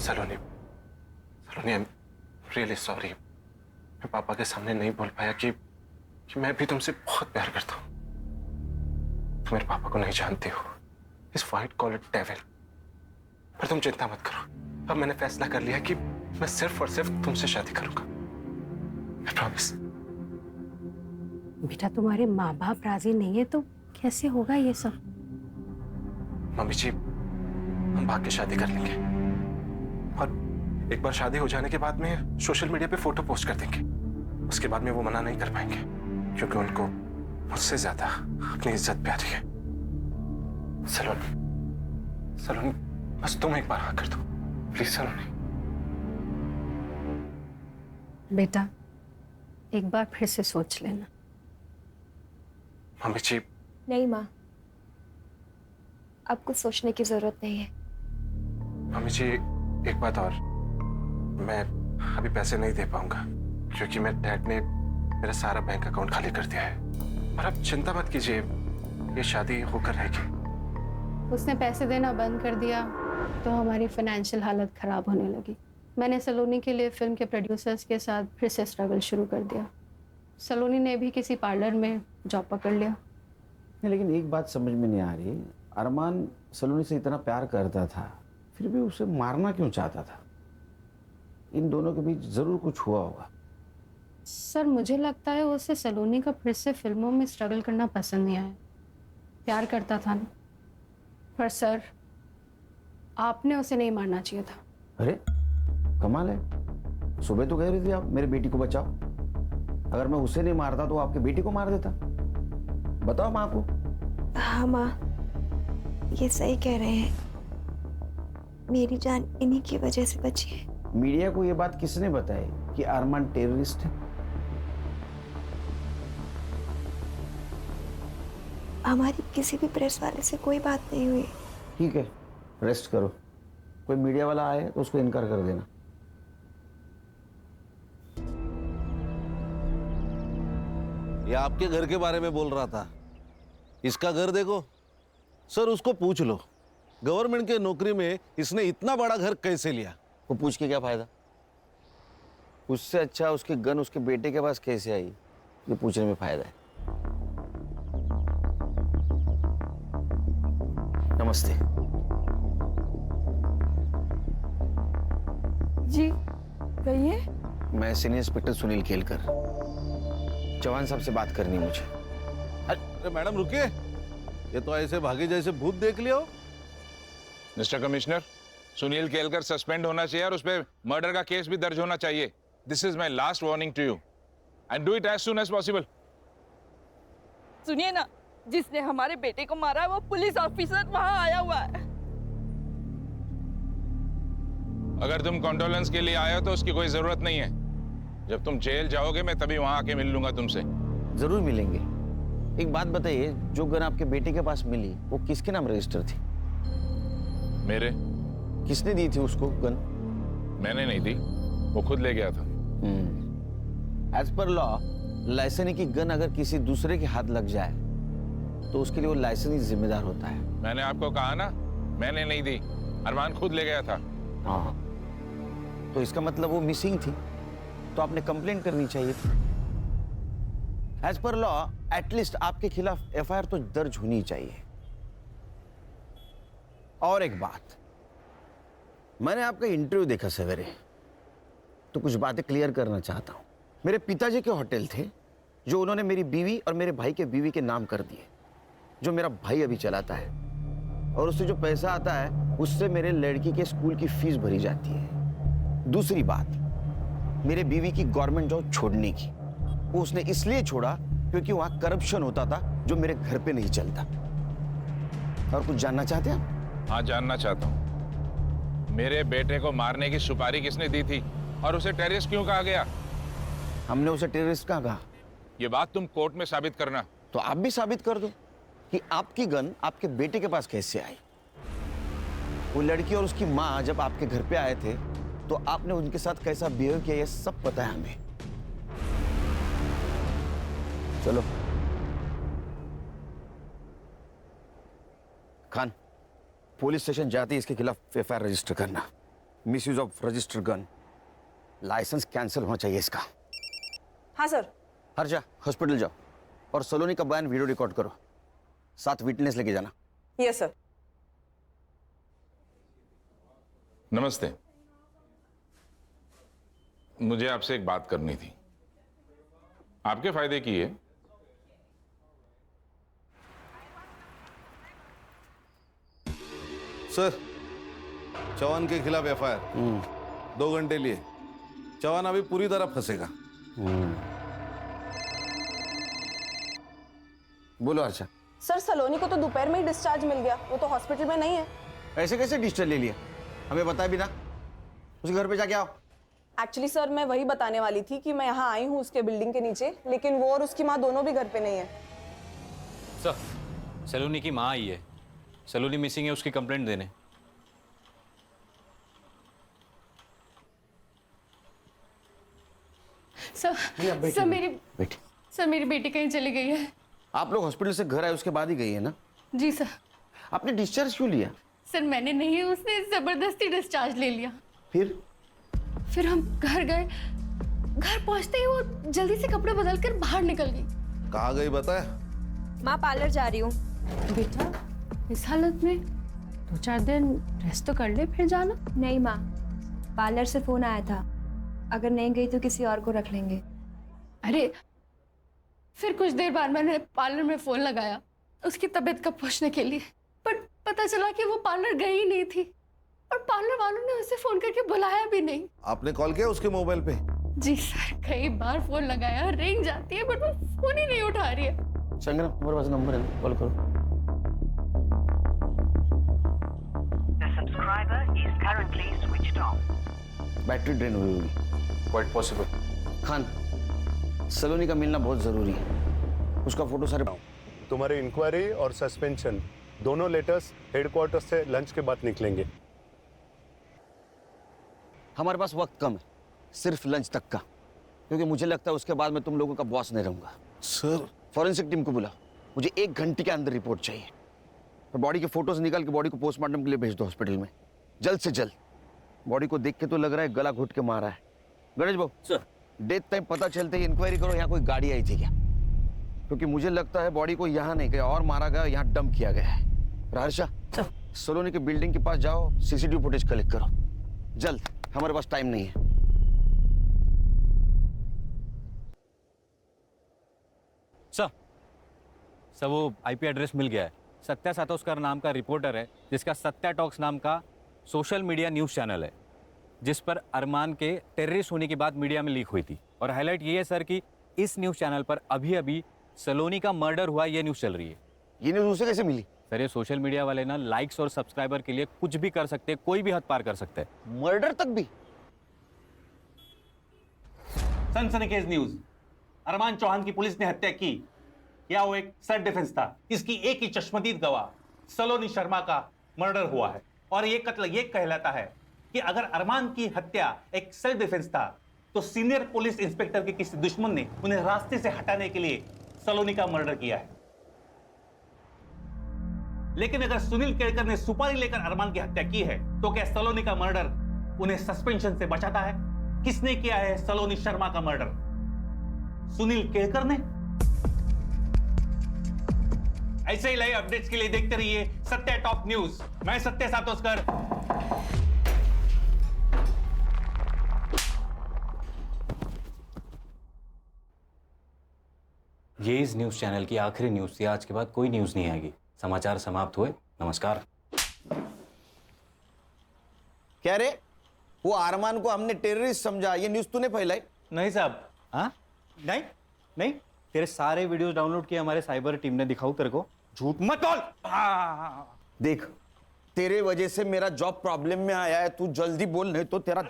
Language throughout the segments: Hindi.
Saloni, Saloni, I am really sorry. मैं पापा के सामने नहीं बोल पाया कि मैं भी तुमसे बहुत प्यार करता हूँ। तुम मेरे पापा को नहीं जानते हो, इस व्हाइट कॉलर डेविल। पर तुम चिंता मत करो, अब मैंने फैसला कर लिया कि मैं सिर्फ और सिर्फ तुमसे शादी करूंगा। I promise। बेटा तुम्हारे माँ बाप राजी नहीं है तो कैसे होगा ये सब? मम्मी जी, हम भाग के शादी कर लेंगे और एक बार शादी हो जाने के बाद में सोशल मीडिया पे फोटो पोस्ट कर देंगे। उसके बाद में वो मना नहीं कर पाएंगे, क्योंकि उनको मुझसे ज्यादा अपनी इज्जत प्यारी है। सलोनी, सलोनी, बस तुम एक बार हाँ कर दो प्लीज सलोनी। बेटा एक बार फिर से सोच लेना। मम्मी जी। नहीं माँ, अब कुछ सोचने की जरूरत नहीं है। मम्मी जी एक बात और, मैं अभी पैसे नहीं दे पाऊंगा क्योंकि मेरे डैड ने मेरा सारा बैंक अकाउंट खाली कर दिया है। और आप चिंता मत कीजिए, ये शादी होकर रहेगी। उसने पैसे देना बंद कर दिया तो हमारी फाइनेंशियल हालत खराब होने लगी। मैंने सलोनी के लिए फिल्म के प्रोड्यूसर्स के साथ फिर से स्ट्रगल शुरू कर दिया। सलोनी ने भी किसी पार्लर में जॉब पकड़ लिया। नहीं, लेकिन एक बात समझ में नहीं आ रही, अरमान सलोनी से इतना प्यार करता था, फिर भी उसे मारना क्यों चाहता था? इन दोनों के बीच जरूर कुछ हुआ होगा। सर मुझे लगता है उसे सलोनी का फिर से फिल्मों में स्ट्रगल करना पसंद नहीं आया। प्यार करता था ना। पर सर आपने उसे नहीं मारना चाहिए था। अरे कमाल है, सुबह तो कह रही थी आप मेरे बेटी को बचाओ। अगर मैं उसे नहीं मारता तो आपके बेटी को मार देता। बताओ माँ को। हाँ माँ, ये सही कह रहे हैं। मेरी जान इन्हीं की वजह से बची है। मीडिया को ये बात किसने बताई कि अरमान टेररिस्ट है? हमारी किसी भी प्रेस वाले से कोई बात नहीं हुई। ठीक है, रेस्ट करो। कोई मीडिया वाला आए तो उसको इनकार कर देना। ये आपके घर के बारे में बोल रहा था। इसका घर देखो सर, उसको पूछ लो गवर्नमेंट के नौकरी में इसने इतना बड़ा घर कैसे लिया। वो पूछ के क्या फायदा? उससे अच्छा उसकी गन उसके बेटे के पास कैसे आई, ये पूछने में फायदा है। नमस्ते जी कहिए। मैं सीनियर इंस्पेक्टर सुनील केलकर, जवान साहब से बात करनी है मुझे। अरे मैडम रुकिए, ये तो ऐसे भागे जैसे भूत देख लिया हो। Mister commissioner, Sunil Kelkar suspend होना चाहिए और उस पर मर्डर का केस भी दर्ज होना चाहिए। This is my last warning to you and do it as soon as possible. सुनिए ना, जिसने हमारे बेटे को मारा है वो पुलिस ऑफिसर वहां आया हुआ है। अगर तुम कॉन्डोलेंस के लिए आए हो तो उसकी कोई जरूरत नहीं है। जब तुम जेल जाओगे मैं तभी वहां आके मिल लूंगा तुमसे। जरूर मिलेंगे। एक बात बताइए, जो गन आपके बेटे के पास मिली वो किसके नाम रजिस्टर थी? मेरे। किसने दी थी उसको गन? मैंने नहीं दी, वो खुद ले गया था। एज पर लॉ, लाइसेंस की गन अगर किसी दूसरे के हाथ लग जाए तो उसके लिए वो लाइसेंस ही जिम्मेदार होता है। मैंने आपको कहा ना, मैंने नहीं दी, अरमान खुद ले गया था। हाँ, तो इसका मतलब वो मिसिंग थी, तो आपने कंप्लेंट करनी चाहिए थी। एज पर लॉ एटलीस्ट आपके खिलाफ एफआईआर तो दर्ज होनी चाहिए। और एक बात, मैंने आपका इंटरव्यू देखा सवेरे, तो कुछ बातें क्लियर करना चाहता हूं। मेरे पिताजी के होटल थे जो उन्होंने मेरी बीवी और मेरे भाई के बीवी के नाम कर दिए, जो मेरा भाई अभी चलाता है, और उससे जो पैसा आता है उससे मेरे लड़की के स्कूल की फीस भरी जाती है। दूसरी बात, मेरे बीवी की गवर्नमेंट जॉब छोड़ने की, वो उसने इसलिए छोड़ा क्योंकि वहां करप्शन होता था जो मेरे घर पे नहीं चलता। और कुछ जानना चाहते हैं आप? हाँ, जानना चाहता हूँ। मेरे बेटे को मारने की सुपारी किसने दी थी और उसे टेररिस्ट क्यों कहा गया? हमने उसे टेररिस्ट कहाँ कहा? ये बात तुम कोर्ट में साबित करना। तो आप भी साबित कर दो कि आपकी गन आपके बेटे के पास कैसे आई। वो लड़की और उसकी माँ जब आपके घर पे आए थे तो आपने उनके साथ कैसा बिहेव किया, ये सब पता है हमें। चलो खान, पुलिस स्टेशन जाते ही इसके खिलाफ एफआईआर रजिस्टर करना। Misuse of registered gun, licence cancel होना चाहिए इसका। हाँ सर। हर्षा हॉस्पिटल जाओ और सलोनी का बयान वीडियो रिकॉर्ड करो, साथ विटनेस लेके जाना। Yes sir. नमस्ते, मुझे आपसे एक बात करनी थी, आपके फायदे की है। सर, चौहान के खिलाफ एफआईआर 2 घंटे लिए। चौहान अभी पूरी तरह फंसेगा। बोलो हर्षा। सर सलोनी को तो दोपहर में ही डिस्चार्ज मिल गया, वो तो हॉस्पिटल में नहीं है। ऐसे कैसे डिस्चार्ज ले लिया, हमें बताया भी ना। उसके घर पे जाके आओ। एक्चुअली सर मैं वही बताने वाली थी कि मैं यहाँ आई हूँ उसके बिल्डिंग के नीचे, लेकिन वो और उसकी माँ दोनों भी घर पे नहीं है। सर, सलोनी की माँ आई है, सलोनी मिसिंग है, उसकी कंप्लेंट देने। सर मेरी बेटी कहीं चली गई है। आप लोग हॉस्पिटल से घर आए उसके बाद ही गई है ना? जी सर। आपने डिस्चार्ज क्यों लिया? सर मैंने नहीं, उसने जबरदस्ती डिस्चार्ज ले लिया। फिर हम घर गए, घर पहुंचते ही वो जल्दी से कपड़े बदल कर बाहर निकल गई। कहाँ गई बताया? माँ पार्लर जा रही हूँ। बेटा इस हालत में 2-4 दिन रेस्ट तो कर ले, फिर जाना। नहीं माँ, पार्लर से फोन आया था, अगर नहीं गई तो किसी और को रख लेंगे। अरे फिर कुछ देर बाद मैंने पार्लर में फोन लगाया उसकी तबीयत का पूछने के लिए, पर पता चला कि वो पार्लर गई ही नहीं थी और पार्लर वालों ने उसे फोन करके बुलाया भी नहीं। आपने कॉल किया उसके मोबाइल पे? जी सर, कई बार फोन लगाया, रिंग जाती है बट वो फोन ही नहीं उठा रही है। संगना, हमारे पास नंबर है, कॉल करो। The subscriber is currently switched off. Battery drain हुई होगी। Quite possible. खान, सलोनी का मिलना बहुत जरूरी है, उसका फोटो सारे। तुम्हारी इंक्वायरी और सस्पेंशन दोनों लेटर्स हेडक्वार्टर से लंच के बाद निकलेंगे। हमारे पास वक्त कम है, सिर्फ लंच तक का, क्योंकि मुझे लगता है उसके बाद मैं तुम लोगों का बॉस नहीं रहूंगा। सर, फॉरेंसिक टीम को बुला, मुझे 1 घंटे के अंदर रिपोर्ट चाहिए। और बॉडी के फोटोज निकाल के बॉडी को पोस्टमार्टम के लिए भेज दो हॉस्पिटल में, जल्द से जल्द। बॉडी को देख के तो लग रहा है गला घुट के मारा है। गणेश बाबू सर, डेथ टाइम पता चलते ही इंक्वायरी करो यहाँ कोई गाड़ी आई थी क्या, क्योंकि मुझे लगता है बॉडी को यहाँ नहीं गया और मारा गया, यहाँ डंप किया गया है। हर्षा, सलोनी के बिल्डिंग के पास जाओ, सीसीटीवी फुटेज कलेक्ट करो जल्द, हमारे पास टाइम नहीं है। सर वो आईपी एड्रेस मिल गया है। सत्या सातोस्कर नाम का रिपोर्टर है जिसका सत्या टॉक्स नाम का सोशल मीडिया न्यूज़ चैनल है, जिस पर अरमान के टेररिस्ट होने की बात मीडिया में लीक हुई थी। और हाईलाइट ये है सर कि इस न्यूज़ चैनल पर अभी अभी सलोनी का मर्डर हुआ, ये न्यूज़ चल रही है। ये न्यूज़ उसे कैसे मिली? सर ये सोशल मीडिया वाले ना लाइक्स और सब्सक्राइबर के लिए कुछ भी कर सकते हैं, कोई भी हद पार कर सकते हैं। मर्डर तक भी? सनसनीखेज न्यूज। अरमान चौहान की पुलिस ने हत्या की या वो एक सेल्फ डिफेंस था, इसकी एक ही चश्मदीद गवाह सलोनी शर्मा का मर्डर हुआ है। और ये कत्ल ये कहलाता है कि अगर अरमान की हत्या एक सेल्फ डिफेंस था तो सीनियर पुलिस इंस्पेक्टर के किसी दुश्मन ने उन्हें रास्ते से हटाने के लिए सलोनी का मर्डर किया है। लेकिन अगर सुनील केळकर ने सुपारी लेकर अरमान की हत्या की है तो क्या सलोनी का मर्डर उन्हें सस्पेंशन से बचाता है? किसने किया है सलोनी शर्मा का मर्डर? सुनील केळकर ने? ऐसे ही लाइव अपडेट्स के लिए देखते रहिए सत्या टॉप न्यूज। मैं सत्य सातोस्कर। ये इस न्यूज़ चैनल की आखिरी न्यूज़ थी, आज के बाद कोई न्यूज़ नहीं आएगी। समाचार समाप्त हुए, नमस्कार। क्या रे, वो अरमान को हमने टेररिस्ट समझा, ये न्यूज़ तूने फैलाई? नहीं साहब। हाँ नहीं नहीं, तेरे सारे वीडियोस डाउनलोड किए हमारे साइबर टीम ने। दिखाऊं तेरे को? झूठ मत बोल। देख, तेरे वजह से मेरा जॉब प्रॉब्लम में आया है, तू जल्दी बोल नहीं तो तेरा।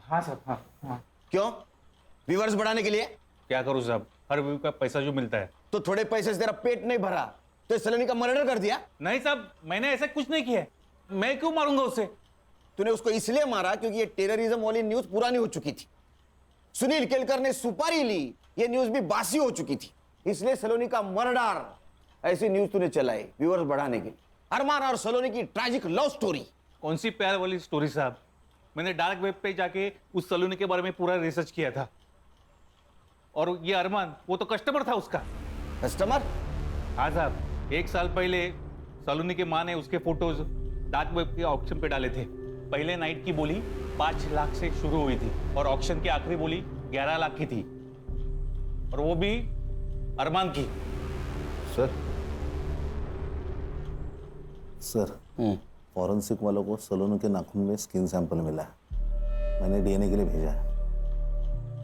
हाँ साहब। हाँ। क्यों? व्यूअर्स बढ़ाने के लिए? क्या करूं साहब, हर व्यू का पैसा जो मिलता है। तो थोड़े पैसे से तेरा पेट नहीं भरा तो सलोनी का मर्डर कर दिया? नहीं साहब, मैंने ऐसा कुछ नहीं किया। मैं क्यों मारूंगा उसे? तूने उसको इसलिए मारा क्योंकि ये टेररिज्म वाली न्यूज पुरानी हो चुकी थी। सुनील केलकर ने सुपारी ली, ये न्यूज भी बासी हो चुकी थी, इसलिए सलोनी का मर्डर ऐसी न्यूज तूने चलाई व्यूअर्स बढ़ाने के लिए। अरमान और सलोनी की ट्रैजिक लव स्टोरी कौन सी प्यार वाली स्टोरी साहब? मैंने डार्क वेब पे जाके उस सलोनी के बारे में पूरा रिसर्च किया था। और ये अरमान, वो तो कस्टमर था उसका। कस्टमर? हाँ साहब, 1 साल पहले सलोनी की माँ ने उसके फोटोज डार्क वेब के ऑक्शन पे डाले थे। पहले नाइट की बोली 5 लाख से शुरू हुई थी और ऑक्शन की आखिरी बोली 11 लाख की थी, और वो भी अरमान की। सर फॉरेंसिक वालों को सलोनी के नाखून में स्किन सैंपल मिला है। मैंने डीएनए के लिए भेजा है।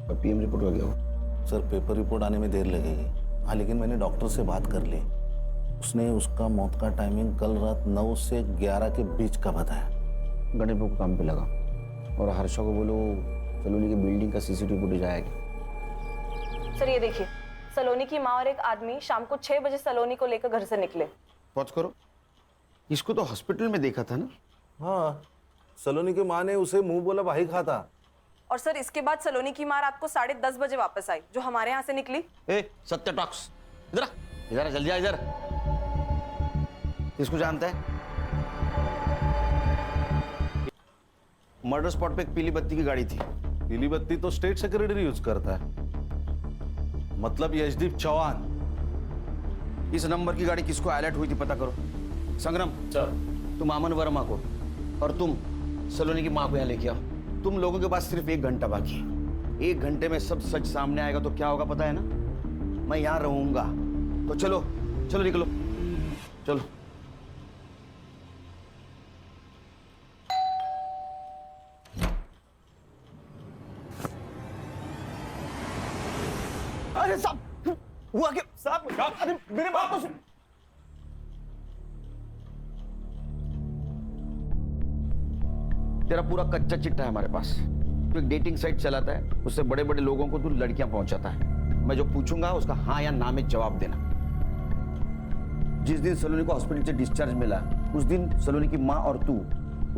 और पीएम रिपोर्ट हो गया? सर पेपर रिपोर्ट आने में देर लगेगी। हाँ, लेकिन मैंने डॉक्टर से बात कर ली। उसने उसका मौत का टाइमिंग कल रात 9 से 11 के बीच का बताया। गणेश को काम पे लगा और हर्षा को बोलो सलोनी की बिल्डिंग का सीसीटीवी फुटेज आएगा। सर ये देखिए, सलोनी की माँ और एक आदमी शाम को 6 बजे सलोनी को लेकर घर से निकले। पहुंच करो। इसको तो हॉस्पिटल में देखा था ना? हाँ, सलोनी की माँ ने उसे मुंह बोला भाई खाता। और सर इसके बाद सलोनी की माँ रात को 10:30 बजे वापस आई, जो हमारे यहाँ से निकली। सत्य टॉक्स, इधर इधर जल्दी आ इधर। इसको जानता है? मर्डर स्पॉट पे एक पीली बत्ती की गाड़ी थी। पीली बत्ती तो स्टेट सेक्रेटरी यूज करता है, मतलब यशदीप चौहान। इस नंबर की गाड़ी किसको अलर्ट हुई थी पता करो। संग्राम सर, तुम अमन वर्मा को और तुम सलोनी की माँ को यहाँ लेके आओ। तुम लोगों के पास सिर्फ 1 घंटा बाकी है। 1 घंटे में सब सच सामने आएगा तो क्या होगा पता है ना? मैं यहाँ रहूंगा। तो चलो चलो निकलो, चलो। अरे साहब, हुआ क्या साहब? अरे मेरे बात तो सुन। तेरा पूरा कच्चा चिट्ठा है हमारे पास। तो एक डेटिंग साइट चलाता है, उससे बड़े बड़े लोगों को तू लड़कियां पहुंचाता है। मैं जो पूछूंगा उसका हाँ या ना में जवाब देना। जिस दिन सलोनी को हॉस्पिटल से डिस्चार्ज मिला, उस दिन सलोनी की माँ और तू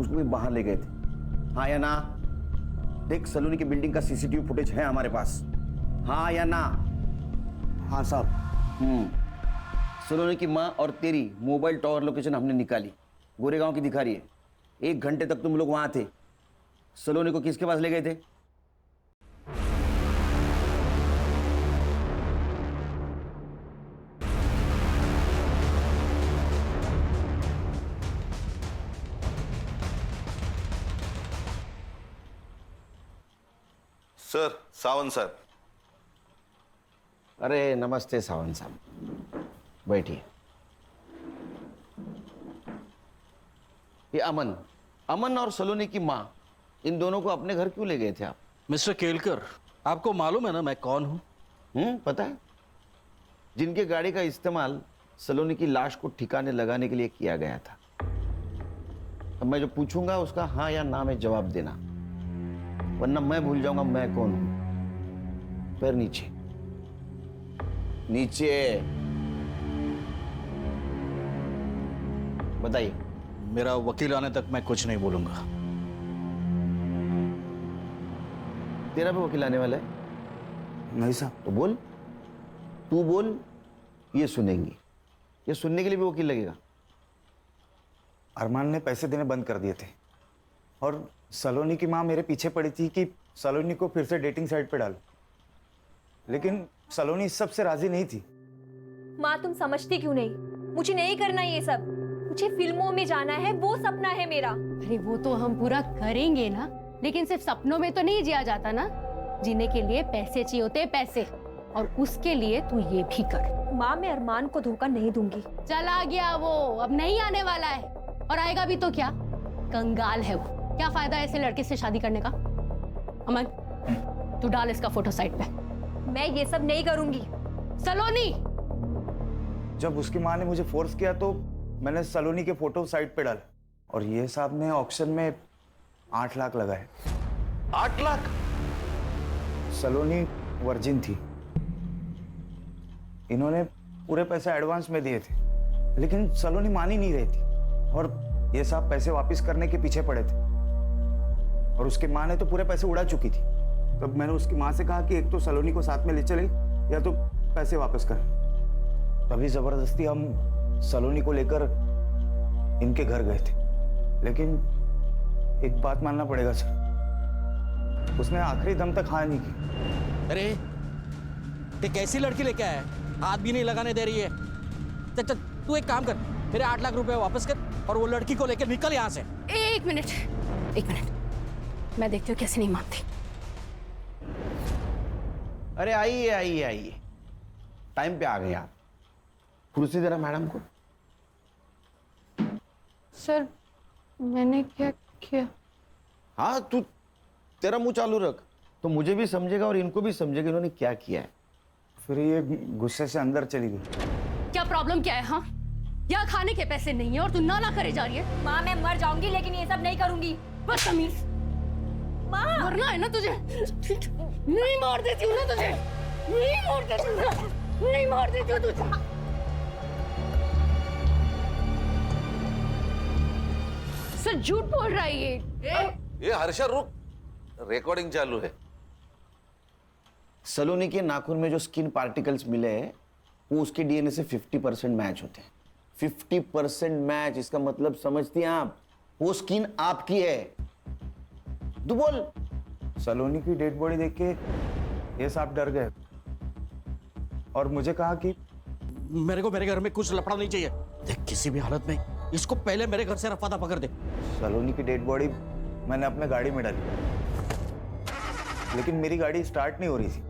उसको भी बाहर ले गए थे। हाँ या ना? देख, सलोनी की बिल्डिंग का सीसीटीवी फुटेज है हमारे पास। हाँ या ना? हाँ साहब। सलोनी की माँ और तेरी मोबाइल टावर लोकेशन हमने निकाली, गोरेगांव की दिखा रही है। 1 घंटे तक तुम लोग वहां थे। सलोनी को किसके पास ले गए थे? Sir, Sawant sir. अरे नमस्ते सावंत साहब, बैठिए। ये अमन और सलोनी की माँ, इन दोनों को अपने घर क्यों ले गए थे आप? मिस्टर केलकर, आपको मालूम है ना मैं कौन हूं? पता है। जिनके गाड़ी का इस्तेमाल सलोनी की लाश को ठिकाने लगाने के लिए किया गया था। अब मैं जो पूछूंगा उसका हाँ या ना में जवाब देना, वरना मैं भूल जाऊंगा मैं कौन हूं। पैर नीचे, नीचे। बताइए। मेरा वकील आने तक मैं कुछ नहीं बोलूंगा। तेरा भी वकील आने वाला है? नहीं साहब। तो बोल, तू बोल, ये सुनेंगी। ये सुनने के लिए भी वकील लगेगा। अरमान ने पैसे देने बंद कर दिए थे और सलोनी की माँ मेरे पीछे पड़ी थी कि सलोनी को फिर से डेटिंग साइट पे डाल, लेकिन सलोनी इस सब से राजी नहीं थी। माँ तुम समझती क्यों नहीं? मुझे नहीं करना ये सब। मुझे फिल्मों में जाना है, वो सपना है मेरा। अरे वो तो हम पूरा करेंगे ना, लेकिन सिर्फ सपनों में तो नहीं जिया जाता ना। जीने के लिए पैसे चाहिए होते हैं, पैसे। और उसके लिए तू ये भी कर। माँ मैं अरमान को धोखा नहीं दूंगी। चला गया वो, अब नहीं आने वाला है। और आएगा भी तो क्या? कंगाल है वो। क्या फायदा ऐसे लड़के से शादी करने का? अमन, तू डाल इसका फोटो साइट पे। मैं ये सब नहीं करूंगी। सलोनी, जब उसकी माँ ने मुझे फोर्स किया तो मैंने सलोनी के फोटो साइट पे डाले और ये साहब ने ऑक्शन में 8 लाख लगाए। 8 लाख? सलोनी वर्जिन थी। इन्होंने पूरे पैसे एडवांस में दिए थे, लेकिन सलोनी मान ही नहीं रही थी और ये साहब पैसे वापस करने के पीछे पड़े थे। और उसकी माँ ने तो पूरे पैसे उड़ा चुकी थी। तब मैंने उसकी माँ से कहा कि एक तो सलोनी को साथ में ले चले या तो पैसे वापस कर। तभी जबरदस्ती हम सलोनी को लेकर इनके घर गए थे, लेकिन एक बात मानना पड़ेगा सर, उसने आखिरी दम तक हाँ नहीं की। अरे ते कैसी लड़की लेके आया है, हाथ भी नहीं लगाने दे रही है। चल चल तू एक काम कर, मेरे 8 लाख रुपए वापस कर और वो लड़की को लेकर निकल यहाँ से। एक मिनट, मैं देखती हूँ कैसे नहीं मानती। अरे आइए आइए आइए, टाइम पे आ गए आप। कुर्सी देना मैडम को। सर मैंने क्या किया? हाँ तू, तेरा मुंह चालू रख तो मुझे भी समझेगा और इनको भी समझेगा इन्होंने क्या किया है। फिर ये गुस्से से अंदर चली गई। क्या प्रॉब्लम क्या है? हाँ, यहाँ खाने के पैसे नहीं है और तू ना करे जा रही है। माँ मैं मर जाऊंगी लेकिन ये सब नहीं करूंगी। बदतमीज, माँ मरना है ना तुझे? नहीं मार देती हूँ ना तुझे, नहीं मार देती हूँ ना, नहीं मार देती हूँ तुझे। सर झूठ बोल रहा है ये हर्षा रुक, रिकॉर्डिंग चालू है। सलोनी के नाखून में जो स्किन पार्टिकल्स मिले हैं वो उसके डीएनए से 50% मैच होते हैं। 50% मैच, इसका मतलब समझती हैं आप? वो स्किन आपकी है। तू बोल। सलोनी की डेड बॉडी देख के ये साहब डर गए और मुझे कहा कि मेरे को मेरे घर में कुछ लफड़ा नहीं चाहिए। देख किसी भी हालत में इसको पहले मेरे घर से रफा दफा कर दे। सलोनी की डेड बॉडी मैंने अपने गाड़ी में डाली, लेकिन मेरी गाड़ी स्टार्ट नहीं हो रही थी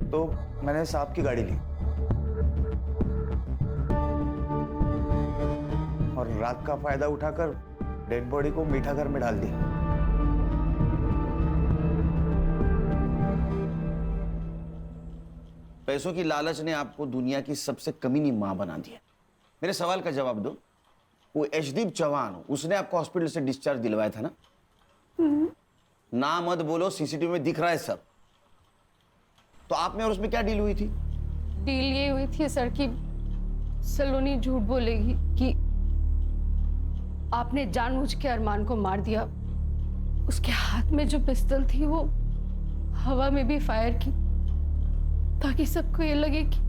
तो मैंने साहब की गाड़ी ली और रात का फायदा उठाकर डेड बॉडी को मीठा घर में डाल दिया। पैसों की लालच ने आपको दुनिया की सबसे कमीनी मां बना दिया। मेरे सवाल का जवाब दो। वो यशदीप चौहान, उसने आपको हॉस्पिटल से डिस्चार्ज दिलवाया था ना? ना मत बोलो, सीसीटीवी में दिख रहा है सब। तो आप में और उसमें क्या डील हुई थी? डील ये हुई थी सर कि सलोनी झूठ बोलेगी कि आपने जानबूझ के अरमान को मार दिया। उसके हाथ में जो पिस्तौल थी वो हवा में भी फायर की ताकि सबको ये लगे कि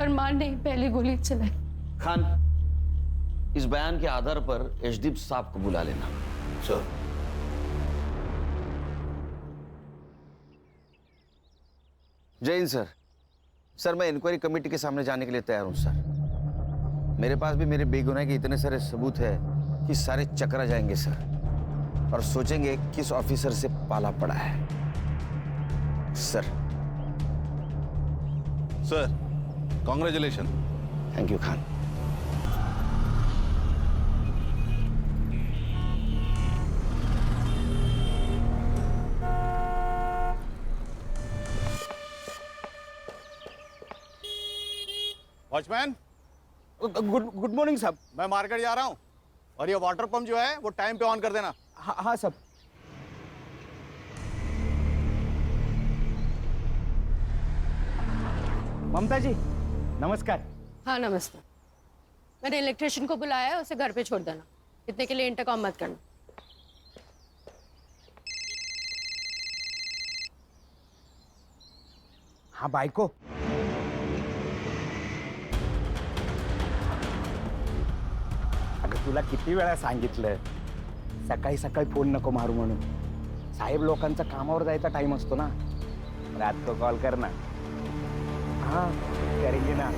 अरमान ने पहली गोली चलाई। खान, इस बयान के आधार पर यशदीप साहब को बुला लेना। सर। जय हिंद सर। सर मैं इंक्वायरी कमेटी के सामने जाने के लिए तैयार हूं सर। मेरे पास भी मेरे बेगुनाही के इतने सारे सबूत है कि सारे चकरा जाएंगे सर और सोचेंगे किस ऑफिसर से पाला पड़ा है। Sir. Sir congratulation. Thank you Khan. Watchman, good morning साहब। मैं मार्केट जा रहा हूँ और ये वाटर पंप जो है वो टाइम पे ऑन कर देना। हाँ साहब। ममता जी नमस्कार। हाँ नमस्ते। मैंने इलेक्ट्रिशियन को बुलाया है, उसे घर पे छोड़ देना। इतने के लिए इंटरकॉम मत करना। हाँ बायको, अगं तुला किती वेळा सांगितलंय सकाळी सकाळी फोन नको मारू म्हणून। साहेब लोकांचा कामावर जायचा टाइम असतो ना। रात को कॉल करना। हाँ करेंगे ना।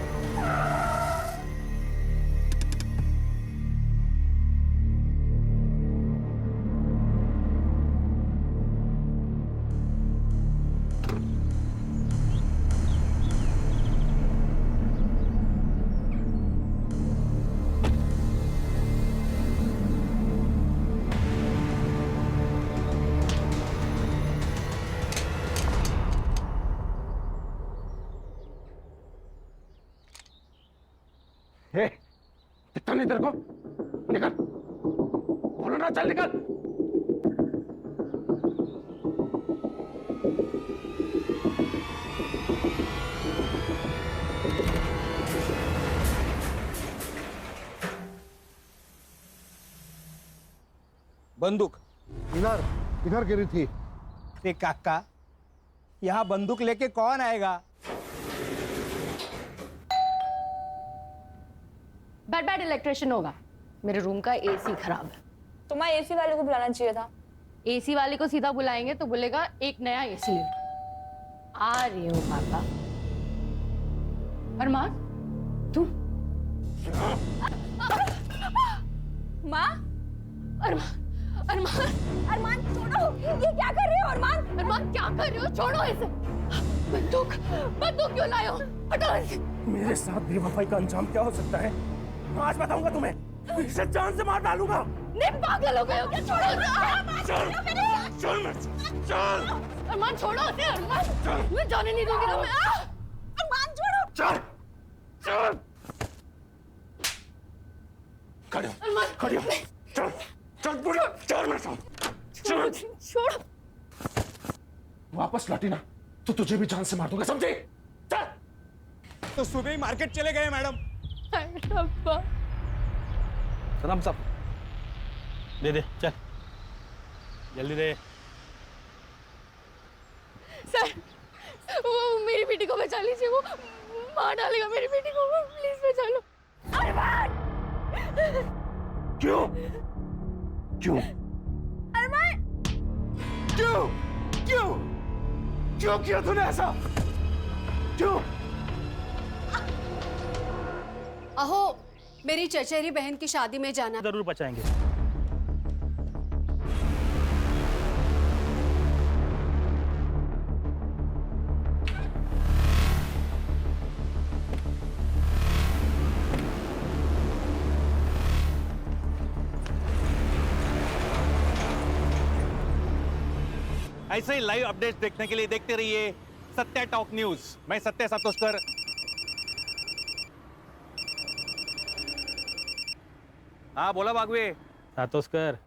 दिखता नहीं तेरे को? निकल, बोलो ना, चल निकल। बंदूक इधर गिरी थी। ते काका, यहाँ बंदूक लेके कौन आएगा? बैड इलेक्ट्रिशियन होगा। मेरे रूम का एसी खराब है। तुम्हारे एसी वाले को बुलाना चाहिए था। एसी वाले को सीधा बुलाएंगे तो बोलेगा एक नया एसी ले लो। आ रही हो पापा। अरमान तू माँ, अरमान अरमान अरमान छोड़ो, ये क्या कर रहे हो अरमान? अरमान क्या कर रहे हो? छोड़ो इसे। बंदूक बंदूक क्यों लाए हो? हटाओ इसे। मेरे साथ बेवफाई का अंजाम क्या हो सकता है आज बताऊंगा तुम्हें। इसे जान से मार डालूंगा। नहीं पागल हो गए हो क्या? छोड़ो इसे। चल चल अरमान छोड़ो इसे। अरमान मैं जाने नहीं दूंगी तुम्हें। अरमान छोड़ो। चल चल खड़े हो खड़े हो। चल चल बुढ़िया चल मेरे साथ चल। छोड़ो। वापस लौटी ना तो तुझे भी जान से मार दूंगा समझे। चल। तो सुबह ही मार्केट चले गए मैडम। अब्बा सलाम साहब, दे दे चल जल्दी दे। सर वो मेरी बेटी को बचा लीजिए, वो मार डालेगा मेरी बेटी को, प्लीज बचा लो। अरमान क्यों क्यों अरमान क्यों क्यों क्यों किया तूने ऐसा? क्यों? अहो मेरी चचेरी बहन की शादी में जाना। जरूर बचाएंगे। ऐसे ही लाइव अपडेट्स देखने के लिए देखते रहिए सत्या टॉक न्यूज। मैं सत्या सातोस्कर। हाँ बोला बागवे। सातोस्कर,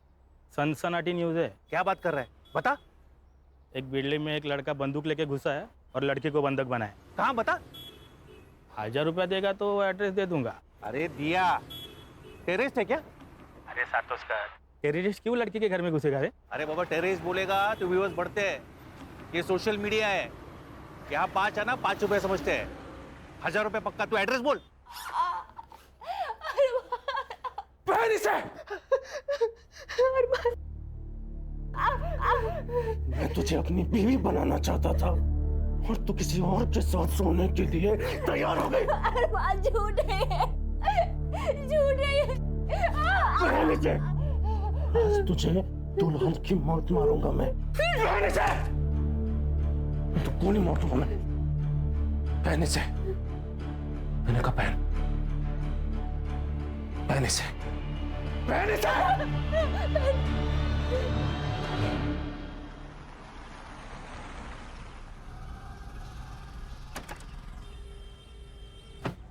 सनसनाटी न्यूज है। क्या बात कर रहा है बता। एक बिल्डिंग में एक लड़का बंदूक लेके घुसा है और लड़की को बंधक बनाए। कहाँ बता। 1000 रुपया देगा तो एड्रेस दे दूंगा। अरे दिया टेररिस्ट है क्या? अरे सातोस्कर, टेररिस्ट क्यों लड़की के घर में घुसेगा रे? अरे बाबा टेररिस्ट बोलेगा तो व्यूअर्स बढ़ते हैं। ये सोशल मीडिया है, यहाँ 5 है ना 5 रुपए समझते हैं। 1000 रुपए पक्का। तू एड्रेस बोल। मैं तुझे अपनी बीवी बनाना चाहता था और तू किसी और के साथ सोने के लिए तैयार हो गई। अरमान झूठ रही है, झूठ रही है। आज तुझे दुल्हन की मौत मारूंगा मैं। तो कौन ही मौत मैं पहने से मैंने कहा पहन पहने से पहने से।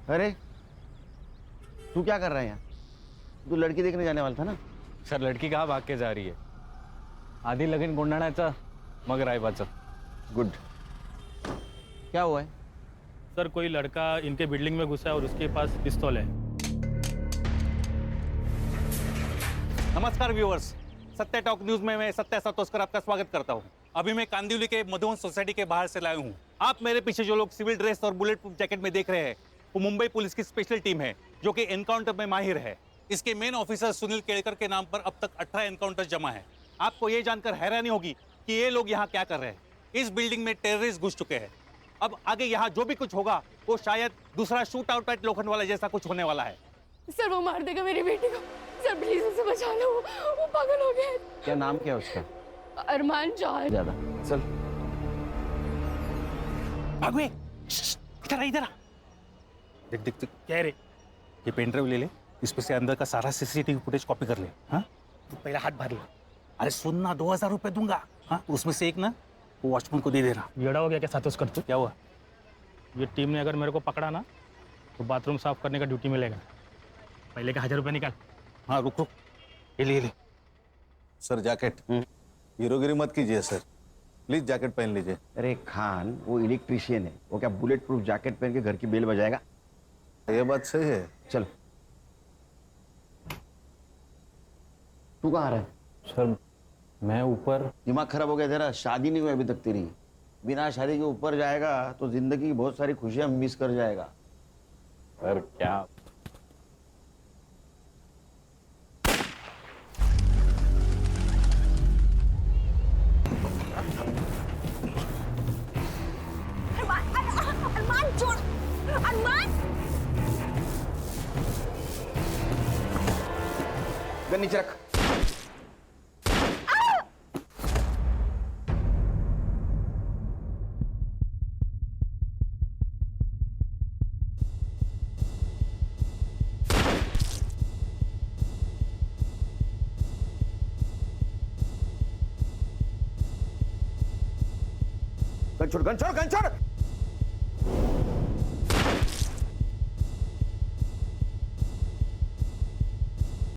अरे तू क्या कर रहा है यहाँ? तू लड़की देखने जाने वाला था ना? सर लड़की कहाँ भाग के जा रही है? आधी लगीन गोंधळाचं मग रायबाचं। गुड। क्या हुआ है? सर कोई लड़का इनके बिल्डिंग में घुसा है और उसके पास पिस्तौल है। नमस्कार व्यूअर्स, सत्या टॉक न्यूज में मैं सत्या सातोस्कर आपका स्वागत करता हूं। अभी मैं कांदिवली के मधुवन सोसाइटी के बाहर से लाया हूं। आप मेरे पीछे जो लोग सिविल ड्रेस और बुलेट प्रूफ जैकेट में देख रहे हैं वो मुंबई पुलिस की स्पेशल टीम है जो कि एनकाउंटर में माहिर है। इसके मेन ऑफिसर सुनील केलकर के नाम पर अब तक 18 एनकाउंटर जमा है। आपको ये जानकर हैरानी होगी कि ये लोग यहाँ क्या कर रहे हैं। इस बिल्डिंग में टेररिस्ट घुस चुके हैं। अब आगे यहाँ जो भी कुछ होगा वो शायद दूसरा शूट आउट एट लोखंडवाला जैसा कुछ होने वाला है। सर वो मार देगा मेरी बेटी को। सर प्लीज उसे बचा लो, वो पागल हो गया है। क्या नाम क्या है उसका? अरमान जॉन। ज्यादा चल भागवे, इधर आ, इधर आ। देख देख देख क्या है रे? ये पेन ड्राइव ले ले, इसमें से अंदर का सारा सीसीटीवी फुटेज कॉपी कर ले। हाँ तू पहला हाथ भर ले। अरे सुन ना, 2000 रुपए दूंगा। हाँ उसमें से एक ना वो वॉचमैन को दे देना। येड़ा हो गया क्या सातोस्कर तू? क्या हुआ? ये टीम ने अगर मेरे को पकड़ा ना तो बाथरूम साफ करने का ड्यूटी मिलेगा। पहले का 1000 रुपया निकाल। हाँ रुक रुक, ये ले ले। Sir jacket. हीरोगिरी मत कीजिए सर, प्लीज जैकेट पहन लीजिए। अरे खान वो इलेक्ट्रिशियन है, वो क्या बुलेट प्रूफ जैकेट पहन के घर की बेल बजाएगा? ये बात सही है। चल तू कहाँ रहा है? सर मैं ऊपर। दिमाग खराब हो गया तेरा? शादी नहीं हुई अभी तक तेरी। बिना शादी के ऊपर जाएगा तो जिंदगी की बहुत सारी खुशियां मिस कर जाएगा। सर क्या गन नीचे रख। गन छोड़, गन छोड़, गन छोड़।